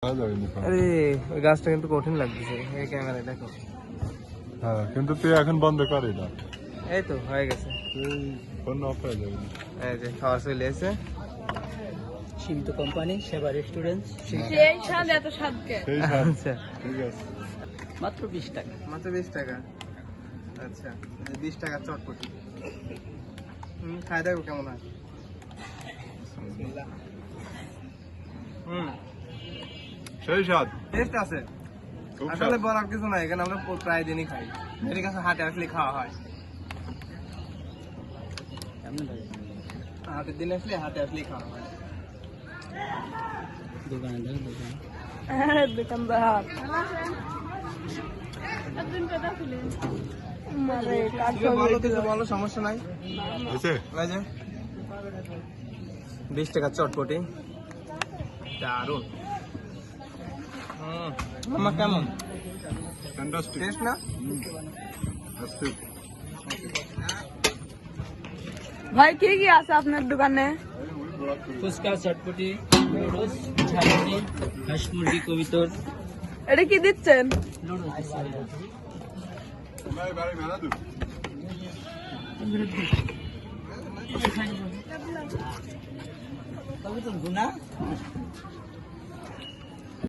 আরে ওই গাছটা কিন্তু কঠিন লাগতেছে এই ক্যামেরায় দেখো। হ্যাঁ কিন্তু তুই এখন বন্ধ কর এটা। এই তো হয়ে গেছে, তুই ফোন অফ হয়ে যাবে। এই যে খাওয়া চলে এসে। সিন্তু কোম্পানি সেবা রেস্টুরেন্ট, সেই স্বাদ এত স্বাদকে সেই সাথ। আচ্ছা ঠিক আছে। মাত্র 20 টাকা। মাত্র 20 টাকা। আচ্ছা 20 টাকা চটপটি। খাই দেখো কেমন হয়। সেই সাথ। টেস্ট আছে, খুব আসলে স্বাদ। বলার কিছু নাই, এখানে আমরা প্রায় দিনই খাই, এর কাছে হাটে আসলে খাওয়া হয়। কেমন লাগে? হাটের দিন আসলে হাটে আসলেই খাওয়া হয়। দোকানে দেখো, দোকানে দোকানদার একদিন কথা খুলে মারে কাজ তুমি বলো কিছু বলো, সমস্যা নাই। হয়েছে? এই যে 20 টাকা চটপটি দারুন। মামা কেমন ফ্যান্টাস্টিক। টেস্ট না? ফ্যান্টাস্টিক। ভাই কি কি আছে আপনার দোকানে? ফুচকা, চটপটি, নুডলস, ঝালমুড়ি, হাঁস মুরগি, কবিতর, এটা কি দিচ্ছেন? নুডলস। ভাই ভাই মেলা দূর। কবিতর গুনা